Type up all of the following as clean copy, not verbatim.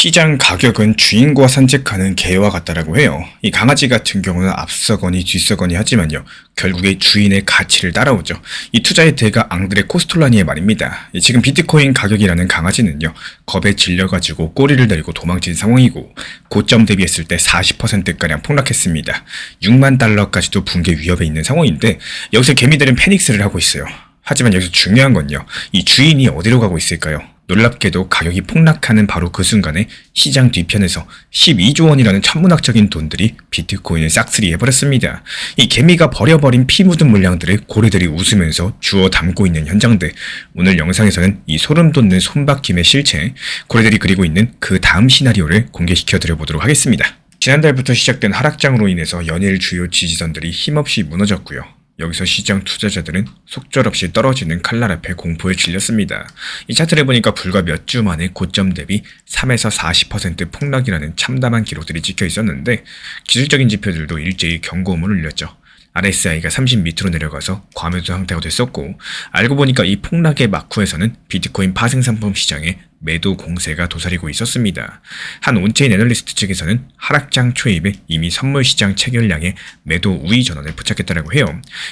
시장 가격은 주인과 산책하는 개와 같다라고 해요. 이 강아지 같은 경우는 앞서거니 뒤서거니 하지만요. 결국에 주인의 가치를 따라오죠. 이 투자의 대가 앙드레 코스톨라니의 말입니다. 지금 비트코인 가격이라는 강아지는요. 겁에 질려가지고 꼬리를 내리고 도망친 상황이고 고점 대비했을 때 40%가량 폭락했습니다. 6만 달러까지도 붕괴 위협에 있는 상황인데 여기서 개미들은 패닉스를 하고 있어요. 하지만 여기서 중요한 건요. 이 주인이 어디로 가고 있을까요? 놀랍게도 가격이 폭락하는 바로 그 순간에 시장 뒤편에서 12조 원이라는 천문학적인 돈들이 비트코인을 싹쓸이해버렸습니다. 이 개미가 버려버린 피 묻은 물량들을 고래들이 웃으면서 주워 담고 있는 현장들. 오늘 영상에서는 이 소름 돋는 손바뀜의 실체, 고래들이 그리고 있는 그 다음 시나리오를 공개시켜 드려보도록 하겠습니다. 지난달부터 시작된 하락장으로 인해서 연일 주요 지지선들이 힘없이 무너졌고요. 여기서 시장 투자자들은 속절없이 떨어지는 칼날 앞에 공포에 질렸습니다. 이 차트를 보니까 불과 몇 주 만에 고점 대비 3에서 40% 폭락이라는 참담한 기록들이 찍혀 있었는데 기술적인 지표들도 일제히 경고음을 울렸죠. RSI가 30 밑으로 내려가서 과매도 상태가 됐었고 알고 보니까 이 폭락의 막후에서는 비트코인 파생상품 시장에 매도 공세가 도사리고 있었습니다. 한 온체인 애널리스트 측에서는 하락장 초입에 이미 선물시장 체결량의 매도 우위 전환을 포착했다고 해요.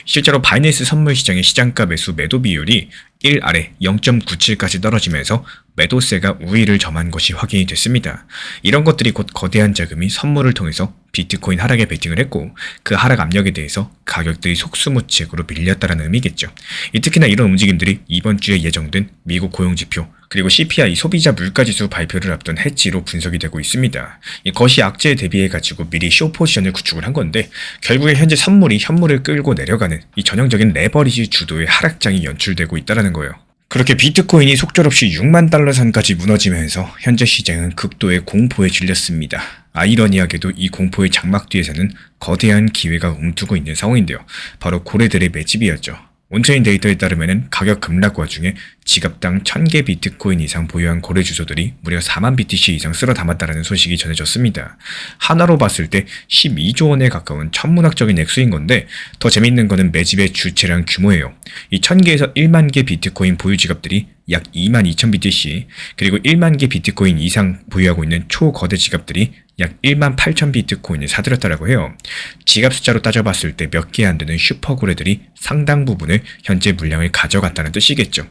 실제로 바이낸스 선물시장의 시장가 매수 매도 비율이 1 아래 0.97까지 떨어지면서 매도세가 우위를 점한 것이 확인이 됐습니다. 이런 것들이 곧 거대한 자금이 선물을 통해서 비트코인 하락에 베팅을 했고 그 하락 압력에 대해서 가격들이 속수무책으로 밀렸다는 의미겠죠. 특히나 이런 움직임들이 이번 주에 예정된 미국 고용지표 그리고 CPI 소비자 물가지수 발표를 앞둔 해지로 분석이 되고 있습니다. 이것이 악재에 대비해가지고 미리 숏포지션을 구축을 한 건데 결국에 현재 선물이 현물을 끌고 내려가는 이 전형적인 레버리지 주도의 하락장이 연출되고 있다는 거예요. 그렇게 비트코인이 속절없이 6만 달러 선까지 무너지면서 현재 시장은 극도의 공포에 질렸습니다. 아이러니하게도 이 공포의 장막 뒤에서는 거대한 기회가 움트고 있는 상황인데요. 바로 고래들의 매집이었죠. 온체인 데이터에 따르면 가격 급락 와중에 지갑당 1000개 비트코인 이상 보유한 고래 주소들이 무려 4만 BTC 이상 쓸어 담았다는 소식이 전해졌습니다. 하나로 봤을 때 12조 원에 가까운 천문학적인 액수인 건데 더 재밌는 거는 매집의 주체량 규모예요. 이 1000개에서 1만 개 비트코인 보유 지갑들이 약 2만 2천 BTC 그리고 1만 개 비트코인 이상 보유하고 있는 초거대 지갑들이 약 1만 8천 비트코인을 사들였다고 해요. 지갑 숫자로 따져봤을 때 몇 개 안 되는 슈퍼고래들이 상당 부분을 현재 물량을 가져갔다는 뜻이겠죠.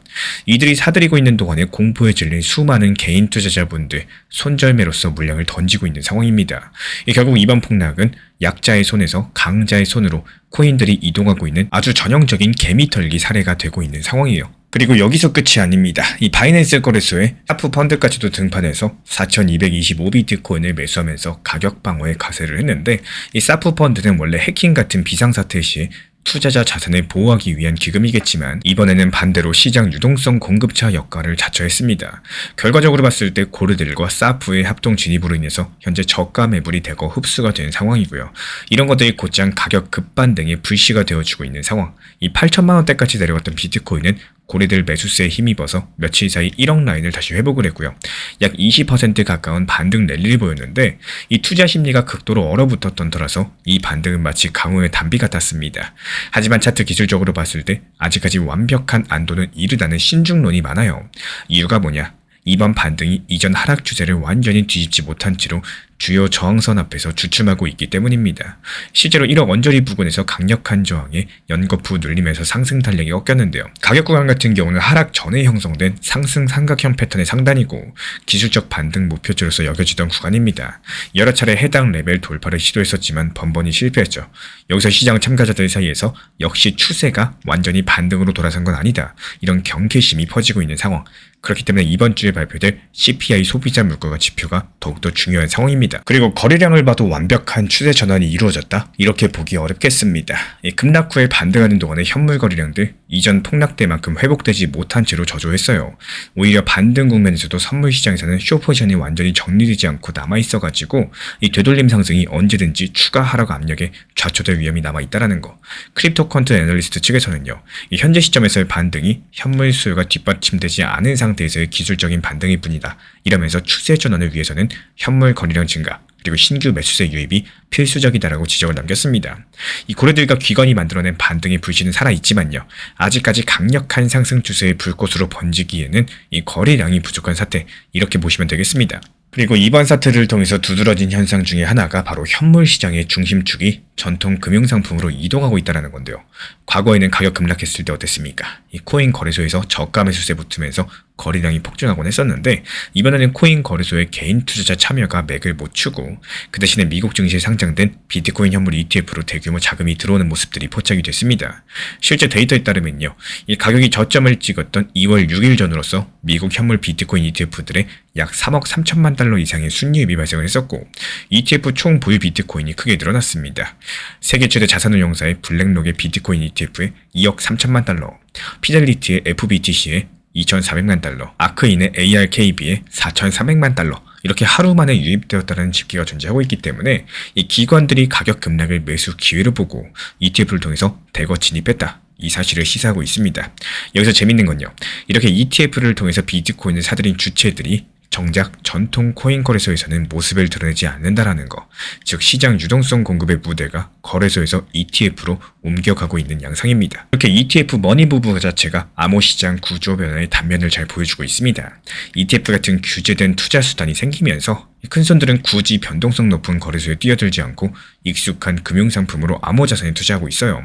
이들이 사들이고 있는 동안에 공포에 질린 수많은 개인 투자자분들 손절매로서 물량을 던지고 있는 상황입니다. 결국 이번 폭락은 약자의 손에서 강자의 손으로 코인들이 이동하고 있는 아주 전형적인 개미털기 사례가 되고 있는 상황이에요. 그리고 여기서 끝이 아닙니다. 이 바이낸스 거래소에 사프 펀드까지도 등판해서 4225 비트코인을 매수하면서 가격 방어에 가세를 했는데 이 사프 펀드는 원래 해킹 같은 비상사태 시 투자자 자산을 보호하기 위한 기금이겠지만 이번에는 반대로 시장 유동성 공급차 역할을 자처했습니다. 결과적으로 봤을 때 고래들과 사프의 합동 진입으로 인해서 현재 저가 매물이 대거 흡수가 된 상황이고요. 이런 것들이 곧장 가격 급반등에 불씨가 되어주고 있는 상황. 이 8천만 원대까지 내려갔던 비트코인은 고래들 매수세에 힘입어서 며칠 사이 1억 라인을 다시 회복을 했고요. 약 20% 가까운 반등 랠리를 보였는데 이 투자 심리가 극도로 얼어붙었던 터라서 이 반등은 마치 강호의 단비 같았습니다. 하지만 차트 기술적으로 봤을 때 아직까지 완벽한 안도는 이르다는 신중론이 많아요. 이유가 뭐냐? 이번 반등이 이전 하락 추세를 완전히 뒤집지 못한 채로 주요 저항선 앞에서 주춤하고 있기 때문입니다. 실제로 1억 언저리 부근에서 강력한 저항에 연거푸 눌리면서 상승 탄력이 꺾였는데요. 가격 구간 같은 경우는 하락 전에 형성된 상승 삼각형 패턴의 상단이고 기술적 반등 목표치로서 여겨지던 구간입니다. 여러 차례 해당 레벨 돌파를 시도했었지만 번번이 실패했죠. 여기서 시장 참가자들 사이에서 역시 추세가 완전히 반등으로 돌아선 건 아니다. 이런 경계심이 퍼지고 있는 상황. 그렇기 때문에 이번 주에 발표될 CPI 소비자 물가 지표가 더욱더 중요한 상황입니다. 그리고 거래량을 봐도 완벽한 추세 전환이 이루어졌다? 이렇게 보기 어렵겠습니다. 급락 후에 반등하는 동안의 현물 거래량들 이전 폭락 때만큼 회복되지 못한 채로 저조했어요. 오히려 반등 국면에서도 선물 시장에서는 숏포지션이 완전히 정리되지 않고 남아있어가지고 이 되돌림 상승이 언제든지 추가 하락 압력에 좌초될 위험이 남아있다는 거. 크립토 퀀트 애널리스트 측에서는요. 이 현재 시점에서의 반등이 현물 수요가 뒷받침되지 않은 상태에서의 기술적인 반등일 뿐이다. 이러면서 추세 전환을 위해서는 현물 거래량 증가 그리고 신규 매수세 유입이 필수적이다라고 지적을 남겼습니다. 이 고래들과 기관이 만들어낸 반등의 불씨는 살아있지만요. 아직까지 강력한 상승 추세의 불꽃으로 번지기에는 이 거래량이 부족한 사태 이렇게 보시면 되겠습니다. 그리고 이번 사태를 통해서 두드러진 현상 중에 하나가 바로 현물 시장의 중심축이 전통 금융상품으로 이동하고 있다는 건데요. 과거에는 가격 급락했을 때 어땠습니까? 이 코인 거래소에서 저가 매수세 붙으면서 거래량이 폭증하곤 했었는데, 이번에는 코인 거래소의 개인 투자자 참여가 맥을 못 추고 그 대신에 미국 증시에 상장된 비트코인 현물 ETF로 대규모 자금이 들어오는 모습들이 포착이 됐습니다. 실제 데이터에 따르면요, 이 가격이 저점을 찍었던 2월 6일 전으로서 미국 현물 비트코인 ETF들의 약 3억 3천만 달러 이상의 순이익이 발생을 했었고, ETF 총 보유 비트코인이 크게 늘어났습니다. 세계 최대 자산운용사의 블랙록의 비트코인 ETF에 2억 3천만 달러, 피델리티의 FBTC에 2,400만 달러, 아크인의 ARKB에 4,300만 달러, 이렇게 하루 만에 유입되었다는 집계가 존재하고 있기 때문에 이 기관들이 가격 급락을 매수 기회로 보고 ETF를 통해서 대거 진입했다, 이 사실을 시사하고 있습니다. 여기서 재밌는 건요, 이렇게 ETF를 통해서 비트코인을 사들인 주체들이 정작 전통 코인 거래소에서는 모습을 드러내지 않는다라는 거, 즉 시장 유동성 공급의 무대가 거래소에서 ETF로 옮겨가고 있는 양상입니다. 이렇게 ETF 머니 부부 자체가 암호 시장 구조 변화의 단면을 잘 보여주고 있습니다. ETF 같은 규제된 투자 수단이 생기면서 큰손들은 굳이 변동성 높은 거래소에 뛰어들지 않고 익숙한 금융상품으로 암호 자산에 투자하고 있어요.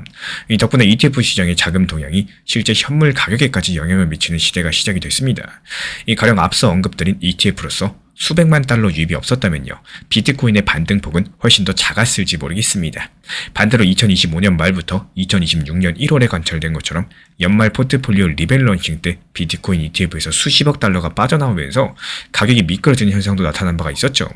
이 덕분에 ETF 시장의 자금 동향이 실제 현물 가격에까지 영향을 미치는 시대가 시작이 됐습니다. 이 가령 앞서 언급드린 ETF로서 수백만 달러 유입이 없었다면요, 비트코인의 반등폭은 훨씬 더 작았을지 모르겠습니다. 반대로 2025년 말부터 2026년 1월에 관찰된 것처럼 연말 포트폴리오 리밸런싱 때 비트코인 ETF에서 수십억 달러가 빠져나오면서 가격이 미끄러지는 현상도 나타난 바가 있었죠.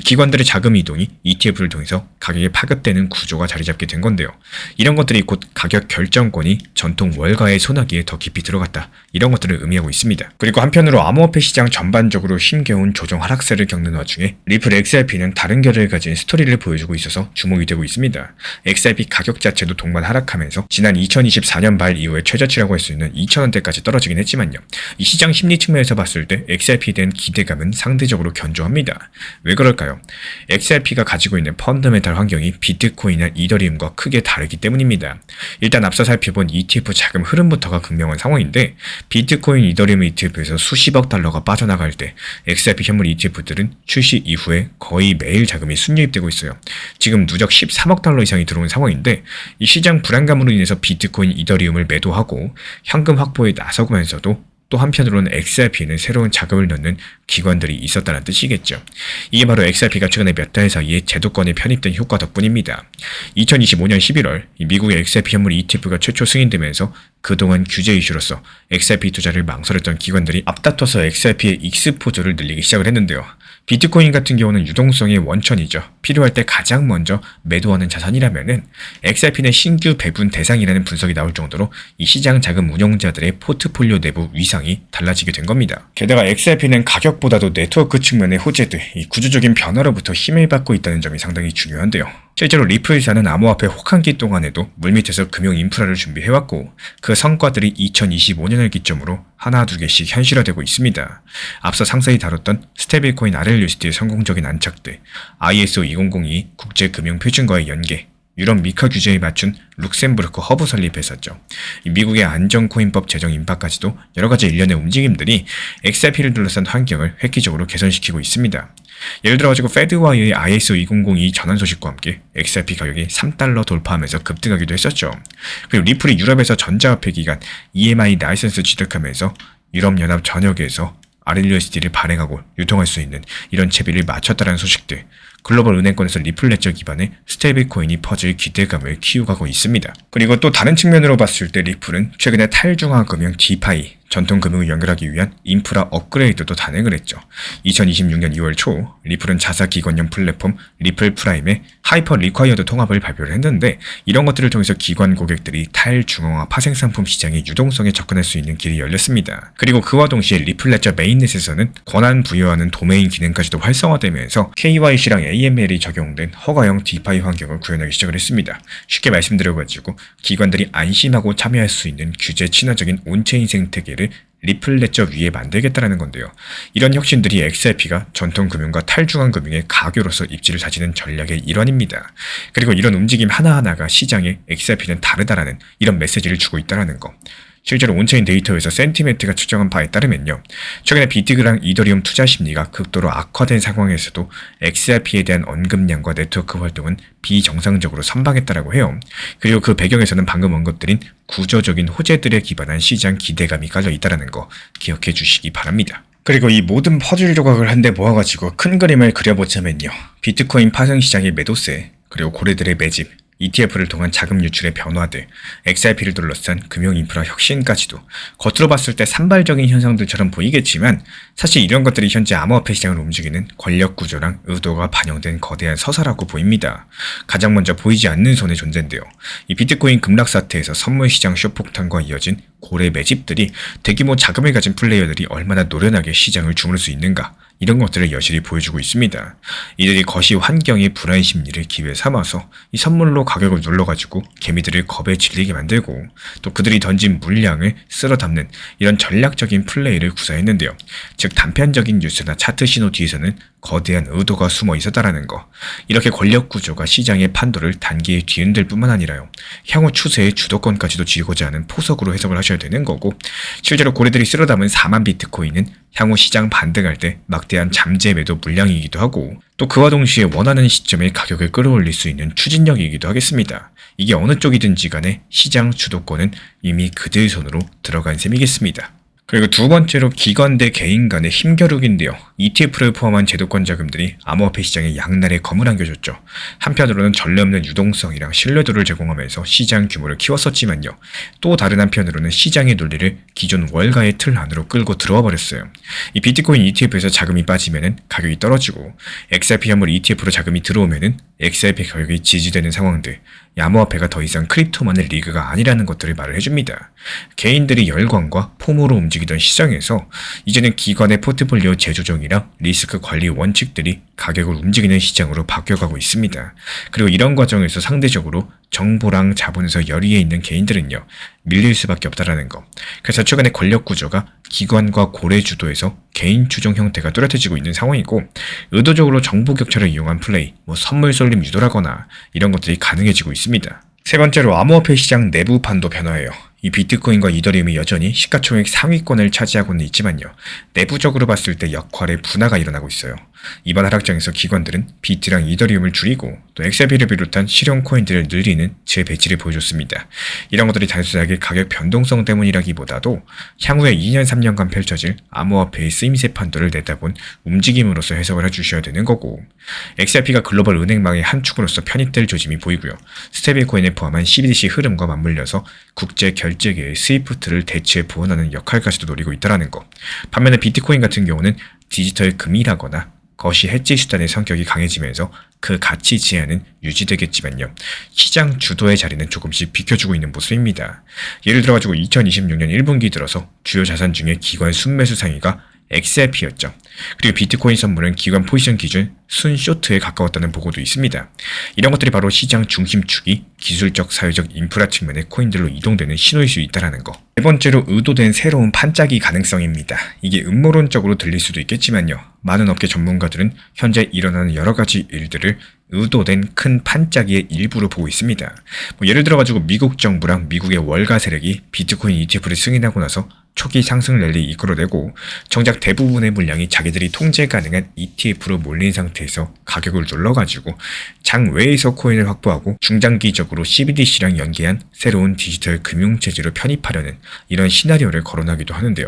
기관들의 자금 이동이 ETF를 통해서 가격에 파급되는 구조가 자리 잡게 된 건데요. 이런 것들이 곧 가격 결정권이 전통 월가의 손아귀에 더 깊이 들어갔다, 이런 것들을 의미하고 있습니다. 그리고 한편으로 암호화폐 시장 전반적으로 힘겨운 조정 하락세를 겪는 와중에 리플 XRP는 다른 결을 가진 스토리를 보여주고 있어서 주목이 되고 있습니다. XRP 가격 자체도 동반 하락하면서 지난 2024년 말 이후에 최저치라고 할 수 있는 2,000원대까지 떨어지긴 했지만요, 이 시장 심리 측면에서 봤을 때 XRP에 대한 기대감은 상대적으로 견조합니다. 왜 그럴까요? XRP가 가지고 있는 펀더멘탈 환경이 비트코인이나 이더리움과 크게 다르기 때문입니다. 일단 앞서 살펴본 ETF 자금 흐름부터가 극명한 상황인데, 비트코인 이더리움 ETF에서 수십억 달러가 빠져나갈 때 XRP 현물 ETF들은 출시 이후에 거의 매일 자금이 순유입되고 있어요. 지금 누적 13억 달러 이상이 들어온 상황인데, 이 시장 불안감으로 인해서 비트코인 이더리움을 매도하고 현금 확보에 나서면서도 또 한편으로는 XRP에는 새로운 자금을 넣는 기관들이 있었다는 뜻이겠죠. 이게 바로 XRP가 최근에 몇 달 사이에 제도권에 편입된 효과 덕분입니다. 2025년 11월 미국의 XRP 현물 ETF가 최초 승인되면서 그동안 규제 이슈로서 XRP 투자를 망설였던 기관들이 앞다퉈서 XRP의 익스포저를 늘리기 시작을 했는데요. 비트코인 같은 경우는 유동성의 원천이죠. 필요할 때 가장 먼저 매도하는 자산이라면은 XRP는 신규 배분 대상이라는 분석이 나올 정도로 이 시장 자금 운용자들의 포트폴리오 내부 위상이 달라지게 된 겁니다. 게다가 XRP는 가격보다도 네트워크 측면의 호재들, 이 구조적인 변화로부터 힘을 받고 있다는 점이 상당히 중요한데요. 실제로 리플사는 암호화폐 혹한기 동안에도 물밑에서 금융 인프라를 준비해왔고, 그 성과들이 2025년을 기점으로 하나 두 개씩 현실화되고 있습니다. 앞서 상세히 다뤘던 스테이블코인 RLUSD의 성공적인 안착들, ISO 2002 국제금융표준과의 연계, 유럽 미카 규제에 맞춘 룩셈부르크 허브 설립했었죠. 미국의 안전코인법 제정 인파까지도 여러가지 일련의 움직임들이 XRP를 둘러싼 환경을 획기적으로 개선시키고 있습니다. 예를 들어가지고 페드와이의 ISO 2002 전환 소식과 함께 XRP 가격이 3달러 돌파하면서 급등하기도 했었죠. 그리고 리플이 유럽에서 전자화폐 기관 EMI 라이선스 취득하면서 유럽연합 전역에서 RLUSD를 발행하고 유통할 수 있는 이런 채비를 마쳤다는 소식들, 글로벌 은행권에서 리플 레저 기반의 스테이블 코인이 퍼질 기대감을 키워가고 있습니다. 그리고 또 다른 측면으로 봤을 때 리플은 최근에 탈중앙금융 DeFi, 전통 금융을 연결하기 위한 인프라 업그레이드도 단행을 했죠. 2026년 2월 초 리플은 자사기관형 플랫폼 리플 프라임의 하이퍼 리콰이어드 통합을 발표를 했는데, 이런 것들을 통해서 기관 고객들이 탈중앙화 파생상품 시장의 유동성에 접근할 수 있는 길이 열렸습니다. 그리고 그와 동시에 리플 레저 메인넷에서는 권한 부여하는 도메인 기능까지도 활성화되면서 KYC랑 AML이 적용된 허가형 DeFi 환경을 구현하기 시작을 했습니다. 쉽게 말씀드려가지고 기관들이 안심하고 참여할 수 있는 규제 친화적인 온체인 생태계를 리플 레저 위에 만들겠다라는 건데요. 이런 혁신들이 XRP가 전통 금융과 탈중앙 금융의 가교로서 입지를 다지는 전략의 일환입니다. 그리고 이런 움직임 하나하나가 시장에 XRP는 다르다라는 이런 메시지를 주고 있다는 거. 실제로 온체인 데이터에서 센티멘트가 추정한 바에 따르면요. 최근에 비트랑 이더리움 투자 심리가 극도로 악화된 상황에서도 XRP에 대한 언급량과 네트워크 활동은 비정상적으로 선방했다라고 해요. 그리고 그 배경에서는 방금 언급드린 구조적인 호재들에 기반한 시장 기대감이 깔려 있다는 거 기억해 주시기 바랍니다. 그리고 이 모든 퍼즐 조각을 한데 모아가지고 큰 그림을 그려보자면요. 비트코인 파생 시장의 매도세, 그리고 고래들의 매집, ETF를 통한 자금 유출의 변화들, XRP를 둘러싼 금융 인프라 혁신까지도 겉으로 봤을 때 산발적인 현상들처럼 보이겠지만 사실 이런 것들이 현재 암호화폐 시장을 움직이는 권력 구조랑 의도가 반영된 거대한 서사라고 보입니다. 가장 먼저 보이지 않는 손의 존재인데요. 이 비트코인 급락 사태에서 선물 시장 쇼폭탄과 이어진 고래 매집들이 대규모 자금을 가진 플레이어들이 얼마나 노련하게 시장을 주무를 수 있는가, 이런 것들을 여실히 보여주고 있습니다. 이들이 거시 환경의 불안 심리를 기회 삼아서 이 선물로 가격을 눌러가지고 개미들을 겁에 질리게 만들고 또 그들이 던진 물량을 쓸어 담는 이런 전략적인 플레이를 구사했는데요. 즉 단편적인 뉴스나 차트 신호 뒤에서는 거대한 의도가 숨어 있었다라는 거. 이렇게 권력 구조가 시장의 판도를 단기에 뒤흔들 뿐만 아니라요. 향후 추세의 주도권까지도 쥐고자 하는 포석으로 해석을 하셔야 되는 거고, 실제로 고래들이 쓸어 담은 4만 비트코인은 향후 시장 반등할 때 막대한 잠재 매도 물량이기도 하고, 또 그와 동시에 원하는 시점에 가격을 끌어올릴 수 있는 추진력이기도 하겠습니다. 이게 어느 쪽이든지 간에 시장 주도권은 이미 그들 손으로 들어간 셈이겠습니다. 그리고 두 번째로 기관 대 개인 간의 힘겨루기인데요. ETF를 포함한 제도권 자금들이 암호화폐 시장에 양날의 검을 안겨줬죠. 한편으로는 전례 없는 유동성이랑 신뢰도를 제공하면서 시장 규모를 키웠었지만요. 또 다른 한편으로는 시장의 논리를 기존 월가의 틀 안으로 끌고 들어와 버렸어요. 이 비트코인 ETF에서 자금이 빠지면은 가격이 떨어지고, XRP 현물 ETF로 자금이 들어오면은 XRP 가격이 지지되는 상황들, 암호화폐가 더 이상 크립토만의 리그가 아니라는 것들을 말을 해줍니다. 개인들이 열광과 폼으로 움직이던 시장에서 이제는 기관의 포트폴리오 재조정이랑 리스크 관리 원칙들이 가격을 움직이는 시장으로 바뀌어가고 있습니다. 그리고 이런 과정에서 상대적으로 정보랑 자본에서 열의에 있는 개인들은요, 밀릴 수밖에 없다라는 거. 그래서 최근에 권력 구조가 기관과 고래 주도에서 개인 추종 형태가 뚜렷해지고 있는 상황이고, 의도적으로 정보 격차를 이용한 플레이, 선물 쏠림 유도라거나 이런 것들이 가능해지고 있습니다. 세 번째로 암호화폐 시장 내부 판도 변화예요. 이 비트코인과 이더리움이 여전히 시가총액 상위권을 차지하고는 있지만요. 내부적으로 봤을 때 역할의 분화가 일어나고 있어요. 이번 하락장에서 기관들은 비트랑 이더리움을 줄이고 또 XRP를 비롯한 실용 코인들을 늘리는 재배치를 보여줬습니다. 이런 것들이 단순하게 가격 변동성 때문이라기보다도 향후에 2년 3년간 펼쳐질 암호화폐의 쓰임새 판도를 내다본 움직임으로서 해석을 해주셔야 되는 거고, XRP가 글로벌 은행망의 한 축으로서 편입될 조짐이 보이고요. 스테이블코인을 포함한 CBDC 흐름과 맞물려서 국제 결제계의 스위프트를 대체 보완하는 역할까지도 노리고 있다는 거. 반면에 비트코인 같은 경우는 디지털 금이라거나 거시 해지 수단의 성격이 강해지면서 그 가치 제한은 유지되겠지만요. 시장 주도의 자리는 조금씩 비켜주고 있는 모습입니다. 예를 들어가지고 2026년 1분기 들어서 주요 자산 중에 기관 순매수 상위가 XRP였죠. 그리고 비트코인 선물은 기관 포지션 기준 순 쇼트에 가까웠다는 보고도 있습니다. 이런 것들이 바로 시장 중심축이 기술적 사회적 인프라 측면의 코인들로 이동되는 신호일 수 있다는 거. 네 번째로 의도된 새로운 판짜기 가능성입니다. 이게 음모론적으로 들릴 수도 있겠지만요. 많은 업계 전문가들은 현재 일어나는 여러 가지 일들을 의도된 큰 판짜기의 일부로 보고 있습니다. 예를 들어가지고 미국 정부랑 미국의 월가 세력이 비트코인 ETF를 승인하고 나서 초기 상승 랠리 이끌어내고 정작 대부분의 물량이 자기들이 통제 가능한 ETF로 몰린 상태에서 가격을 눌러가지고 장외에서 코인을 확보하고 중장기적으로 CBDC랑 연계한 새로운 디지털 금융체제로 편입하려는 이런 시나리오를 거론하기도 하는데요.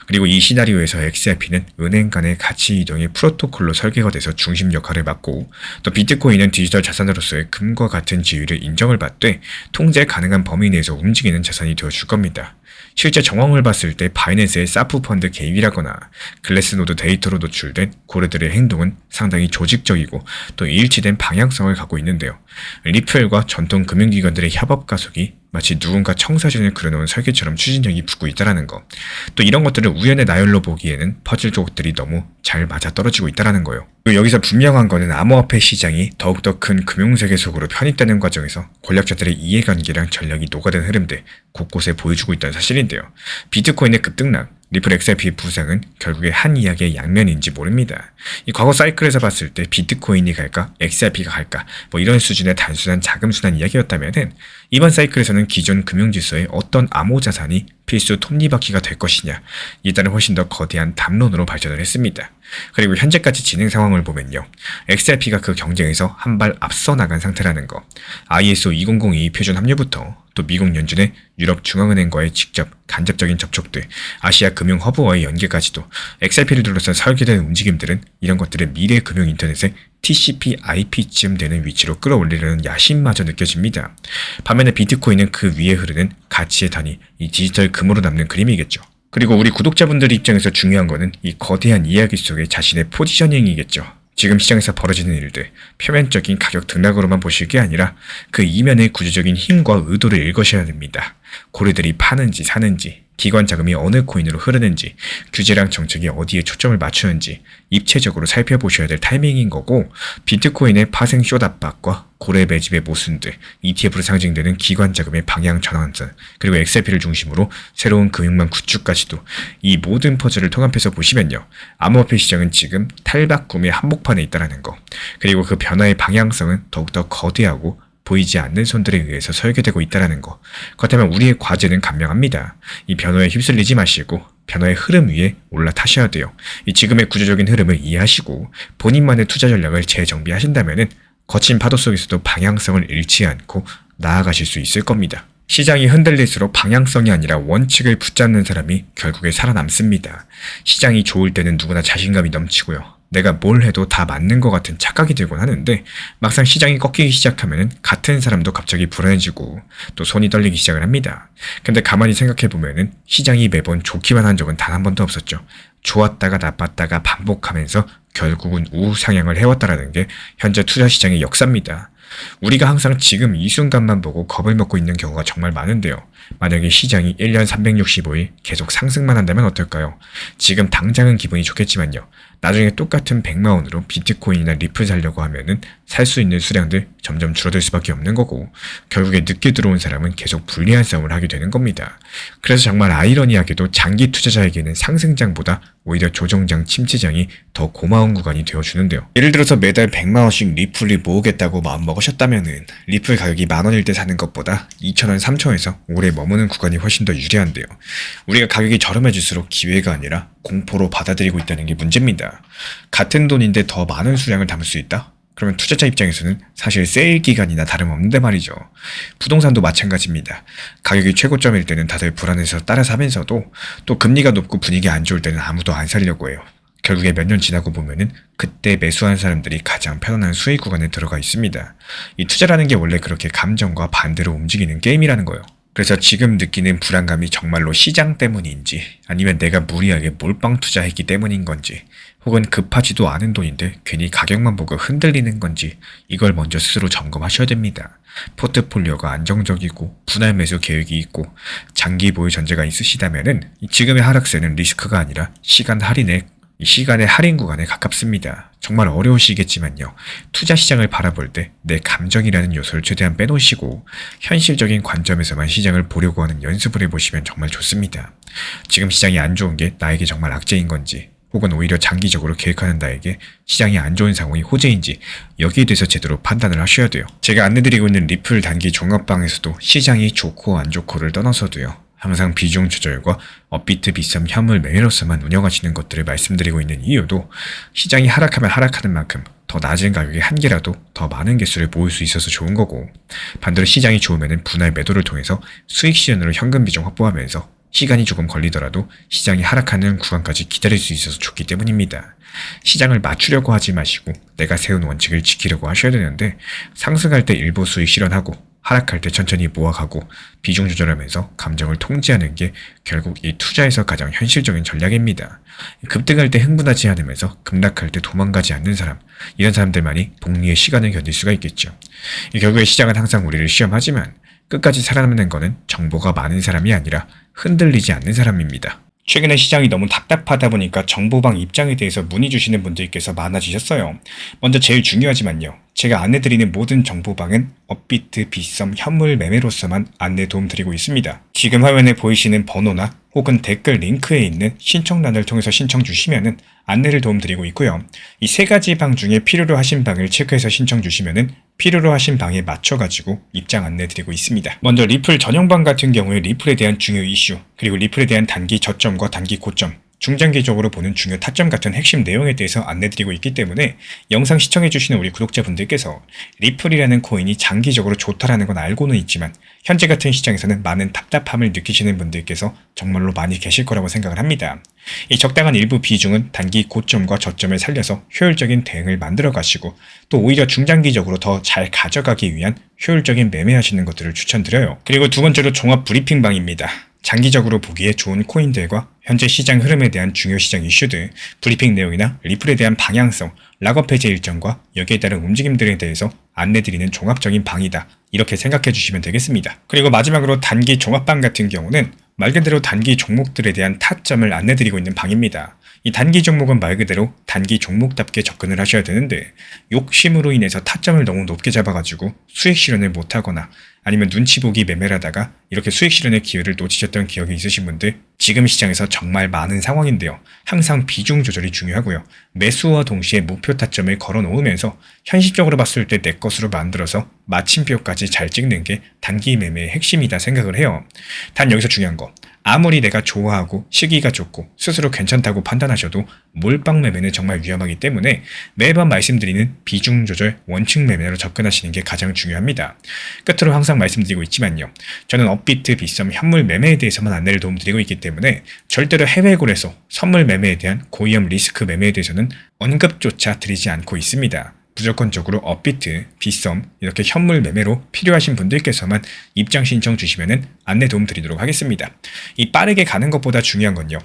그리고 이 시나리오에서 XRP는 은행 간의 가치 이동의 프로토콜로 설계가 돼서 중심 역할을 맡고, 또 비트코인은 디지털 자산으로서의 금과 같은 지위를 인정을 받되 통제 가능한 범위 내에서 움직이는 자산이 되어줄 겁니다. 실제 정황을 봤을 때 바이낸스의 사프 펀드 개입이라거나 글래스노드 데이터로 노출된 고래들의 행동은 상당히 조직적이고 또 일치된 방향성을 갖고 있는데요. 리플과 전통 금융기관들의 협업 가속이 마치 누군가 청사진을 그려놓은 설계처럼 추진력이 붙고 있다는 거. 또 이런 것들을 우연의 나열로 보기에는 퍼즐 조각들이 너무 잘 맞아떨어지고 있다는 거예요. 그리고 여기서 분명한 거는 암호화폐 시장이 더욱더 큰 금융세계 속으로 편입되는 과정에서 권력자들의 이해관계랑 전략이 녹아든 흐름들 곳곳에 보여주고 있다는 사실인데요. 비트코인의 급등락, 리플 XRP의 부상은 결국에 한 이야기의 양면인지 모릅니다. 이 과거 사이클에서 봤을 때 비트코인이 갈까, XRP가 갈까, 이런 수준의 단순한 자금 순환 이야기였다면은 이번 사이클에서는 기존 금융질서의 어떤 암호자산이 필수 톱니바퀴가 될 것이냐, 이달은 훨씬 더 거대한 담론으로 발전을 했습니다. 그리고 현재까지 진행 상황을 보면요, XRP가 그 경쟁에서 한 발 앞서 나간 상태라는 거. ISO 2002 표준 합류부터 또 미국 연준의 유럽중앙은행과의 직접 간접적인 접촉들, 아시아 금융 허브와의 연계까지도 XRP를 둘러싼 설계된 움직임들은 이런 것들을 미래 금융 인터넷의 TCP/IP쯤 되는 위치로 끌어올리려는 야심마저 느껴집니다. 반면에 비트코인은 그 위에 흐르는 가치의 단위, 이 디지털 금으로 남는 그림이겠죠. 그리고 우리 구독자분들 입장에서 중요한 거는 이 거대한 이야기 속의 자신의 포지셔닝이겠죠. 지금 시장에서 벌어지는 일들, 표면적인 가격 등락으로만 보실 게 아니라 그 이면의 구조적인 힘과 의도를 읽으셔야 됩니다. 고래들이 파는지 사는지, 기관 자금이 어느 코인으로 흐르는지, 규제랑 정책이 어디에 초점을 맞추는지 입체적으로 살펴보셔야 될 타이밍인 거고, 비트코인의 파생 숏 압박과 고래 매집의 모순들, ETF로 상징되는 기관 자금의 방향 전환선, 그리고 XRP를 중심으로 새로운 금융망 구축까지도 이 모든 퍼즐을 통합해서 보시면요, 암호화폐 시장은 지금 탈바꿈의 한복판에 있다는 거, 그리고 그 변화의 방향성은 더욱더 거대하고 보이지 않는 손들에 의해서 설계되고 있다는 거. 그렇다면 우리의 과제는 간명합니다. 이 변화에 휩쓸리지 마시고 변화의 흐름 위에 올라타셔야 돼요. 이 지금의 구조적인 흐름을 이해하시고 본인만의 투자 전략을 재정비하신다면 거친 파도 속에서도 방향성을 잃지 않고 나아가실 수 있을 겁니다. 시장이 흔들릴수록 방향성이 아니라 원칙을 붙잡는 사람이 결국에 살아남습니다. 시장이 좋을 때는 누구나 자신감이 넘치고요. 내가 뭘 해도 다 맞는 것 같은 착각이 들곤 하는데, 막상 시장이 꺾이기 시작하면 같은 사람도 갑자기 불안해지고 또 손이 떨리기 시작을 합니다. 근데 가만히 생각해보면 시장이 매번 좋기만 한 적은 단 한 번도 없었죠. 좋았다가 나빴다가 반복하면서 결국은 우상향을 해왔다는 게 현재 투자 시장의 역사입니다. 우리가 항상 지금 이 순간만 보고 겁을 먹고 있는 경우가 정말 많은데요. 만약에 시장이 1년 365일 계속 상승만 한다면 어떨까요? 지금 당장은 기분이 좋겠지만요, 나중에 똑같은 100만 원으로 비트코인이나 리플 사려고 하면은 살 수 있는 수량들 점점 줄어들 수밖에 없는 거고, 결국에 늦게 들어온 사람은 계속 불리한 싸움을 하게 되는 겁니다. 그래서 정말 아이러니하게도 장기 투자자에게는 상승장보다 오히려 조정장, 침체장이 더 고마운 구간이 되어주는데요. 예를 들어서 매달 100만 원씩 리플을 모으겠다고 마음먹으셨다면은 리플 가격이 만 원일 때 사는 것보다 2,000원, 3,000원에서 오래 머무는 구간이 훨씬 더 유리한데요. 우리가 가격이 저렴해질수록 기회가 아니라 공포로 받아들이고 있다는 게 문제입니다. 같은 돈인데 더 많은 수량을 담을 수 있다? 그러면 투자자 입장에서는 사실 세일 기간이나 다름없는데 말이죠. 부동산도 마찬가지입니다. 가격이 최고점일 때는 다들 불안해서 따라 사면서도 또 금리가 높고 분위기 안 좋을 때는 아무도 안 사려고 해요. 결국에 몇 년 지나고 보면은 그때 매수한 사람들이 가장 편안한 수익 구간에 들어가 있습니다. 이 투자라는 게 원래 그렇게 감정과 반대로 움직이는 게임이라는 거예요. 그래서 지금 느끼는 불안감이 정말로 시장 때문인지, 아니면 내가 무리하게 몰빵 투자했기 때문인 건지, 혹은 급하지도 않은 돈인데 괜히 가격만 보고 흔들리는 건지, 이걸 먼저 스스로 점검하셔야 됩니다. 포트폴리오가 안정적이고 분할 매수 계획이 있고 장기 보유 전제가 있으시다면은 지금의 하락세는 리스크가 아니라 시간의 할인 구간에 가깝습니다. 정말 어려우시겠지만요, 투자 시장을 바라볼 때 내 감정이라는 요소를 최대한 빼놓으시고 현실적인 관점에서만 시장을 보려고 하는 연습을 해보시면 정말 좋습니다. 지금 시장이 안 좋은 게 나에게 정말 악재인 건지, 혹은 오히려 장기적으로 계획하는 나에게 시장이 안 좋은 상황이 호재인지, 여기에 대해서 제대로 판단을 하셔야 돼요. 제가 안내드리고 있는 리플 단기 종합방에서도 시장이 좋고 안 좋고를 떠나서도요, 항상 비중 조절과 업비트 비썸 현물 매매로서만 운영하시는 것들을 말씀드리고 있는 이유도, 시장이 하락하면 하락하는 만큼 더 낮은 가격에 한 개라도 더 많은 개수를 모을 수 있어서 좋은 거고, 반대로 시장이 좋으면 분할 매도를 통해서 수익 실현으로 현금 비중 확보하면서 시간이 조금 걸리더라도 시장이 하락하는 구간까지 기다릴 수 있어서 좋기 때문입니다. 시장을 맞추려고 하지 마시고 내가 세운 원칙을 지키려고 하셔야 되는데, 상승할 때 일부 수익 실현하고 하락할 때 천천히 모아가고 비중 조절하면서 감정을 통제하는 게 결국 이 투자에서 가장 현실적인 전략입니다. 급등할 때 흥분하지 않으면서 급락할 때 도망가지 않는 사람, 이런 사람들만이 복리의 시간을 견딜 수가 있겠죠. 결국에 시장은 항상 우리를 시험하지만 끝까지 살아남는 거는 정보가 많은 사람이 아니라 흔들리지 않는 사람입니다. 최근에 시장이 너무 답답하다 보니까 정보방 입장에 대해서 문의 주시는 분들께서 많아지셨어요. 먼저 제일 중요하지만요, 제가 안내드리는 모든 정보방은 업비트, 비썸, 현물 매매로서만 안내 도움 드리고 있습니다. 지금 화면에 보이시는 번호나 혹은 댓글 링크에 있는 신청란을 통해서 신청 주시면은 안내를 도움드리고 있고요. 이 세 가지 방 중에 필요로 하신 방을 체크해서 신청 주시면은 필요로 하신 방에 맞춰가지고 입장 안내 드리고 있습니다. 먼저 리플 전용방 같은 경우에 리플에 대한 중요 이슈, 그리고 리플에 대한 단기 저점과 단기 고점, 중장기적으로 보는 중요 타점 같은 핵심 내용에 대해서 안내드리고 있기 때문에 영상 시청해주시는 우리 구독자분들께서 리플이라는 코인이 장기적으로 좋다라는 건 알고는 있지만 현재 같은 시장에서는 많은 답답함을 느끼시는 분들께서 정말로 많이 계실 거라고 생각을 합니다. 이 적당한 일부 비중은 단기 고점과 저점을 살려서 효율적인 대응을 만들어 가시고 또 오히려 중장기적으로 더 잘 가져가기 위한 효율적인 매매하시는 것들을 추천드려요. 그리고 두 번째로 종합 브리핑방입니다. 장기적으로 보기에 좋은 코인들과 현재 시장 흐름에 대한 중요 시장 이슈들, 브리핑 내용이나 리플에 대한 방향성, 락업 해제 일정과 여기에 따른 움직임들에 대해서 안내드리는 종합적인 방이다. 이렇게 생각해 주시면 되겠습니다. 그리고 마지막으로 단기 종합방 같은 경우는 말 그대로 단기 종목들에 대한 타점을 안내드리고 있는 방입니다. 이 단기 종목은 말 그대로 단기 종목답게 접근을 하셔야 되는데 욕심으로 인해서 타점을 너무 높게 잡아가지고 수익 실현을 못하거나 아니면 눈치 보기 매매를 하다가 이렇게 수익 실현의 기회를 놓치셨던 기억이 있으신 분들 지금 시장에서 정말 많은 상황인데요. 항상 비중 조절이 중요하고요. 매수와 동시에 목표 타점을 걸어 놓으면서 현실적으로 봤을 때 내 것으로 만들어서 마침표까지 잘 찍는 게 단기 매매의 핵심이다 생각을 해요. 단 여기서 중요한 거. 아무리 내가 좋아하고 시기가 좋고 스스로 괜찮다고 판단하셔도 몰빵 매매는 정말 위험하기 때문에 매번 말씀드리는 비중 조절 원칙 매매로 접근하시는 게 가장 중요합니다. 끝으로 항상 말씀드리고 있지만요. 저는 업비트, 빗썸, 현물 매매에 대해서만 안내를 도움드리고 있기 때문에 절대로 해외골에서 선물 매매에 대한 고위험 리스크 매매에 대해서는 언급조차 드리지 않고 있습니다. 무조건적으로 업비트, 빗썸 이렇게 현물 매매로 필요하신 분들께서만 입장 신청 주시면은 안내 도움 드리도록 하겠습니다. 이 빠르게 가는 것보다 중요한 건요.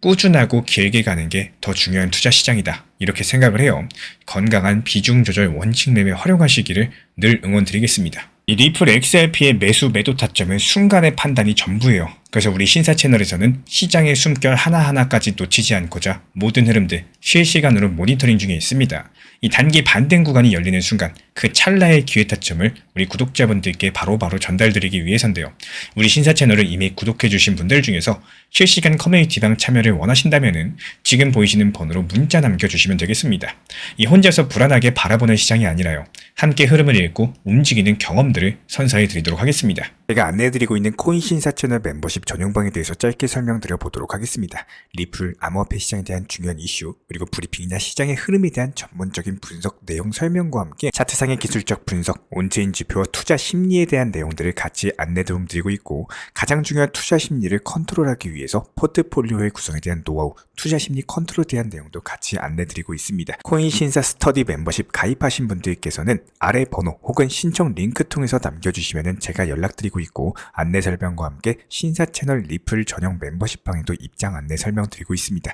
꾸준하고 길게 가는 게 더 중요한 투자 시장이다. 이렇게 생각을 해요. 건강한 비중 조절 원칙 매매 활용하시기를 늘 응원드리겠습니다. 이 리플 XRP의 매수 매도 타점은 순간의 판단이 전부예요. 그래서 우리 신사 채널에서는 시장의 숨결 하나하나까지 놓치지 않고자 모든 흐름들 실시간으로 모니터링 중에 있습니다. 이 단기 반등 구간이 열리는 순간 그 찰나의 기회 타점을 우리 구독자분들께 바로바로 전달드리기 위해서인데요. 우리 신사 채널을 이미 구독해주신 분들 중에서 실시간 커뮤니티방 참여를 원하신다면 지금 보이시는 번호로 문자 남겨주시면 되겠습니다. 이 혼자서 불안하게 바라보는 시장이 아니라요. 함께 흐름을 읽고 움직이는 경험들을 선사해 드리도록 하겠습니다. 제가 안내해드리고 있는 코인 신사 채널 멤버십 전용방에 대해서 짧게 설명드려 보도록 하겠습니다. 리플, 암호화폐 시장에 대한 중요한 이슈, 그리고 브리핑이나 시장의 흐름에 대한 전문적인 분석 내용 설명과 함께 차트상의 기술적 분석, 온체인 지표와 투자 심리에 대한 내용들을 같이 안내 도움 드리고 있고 가장 중요한 투자 심리를 컨트롤하기 위해서 포트폴리오의 구성에 대한 노하우, 투자 심리 컨트롤에 대한 내용도 같이 안내 드리고 있습니다. 코인 신사 스터디 멤버십 가입하신 분들께서는 아래 번호 혹은 신청 링크 통해서 남겨주시면 제가 연락드리고 있고 안내 설명과 함께 신사 채널 리플 전용 멤버십 방에도 입장 안내 설명드리고 있습니다.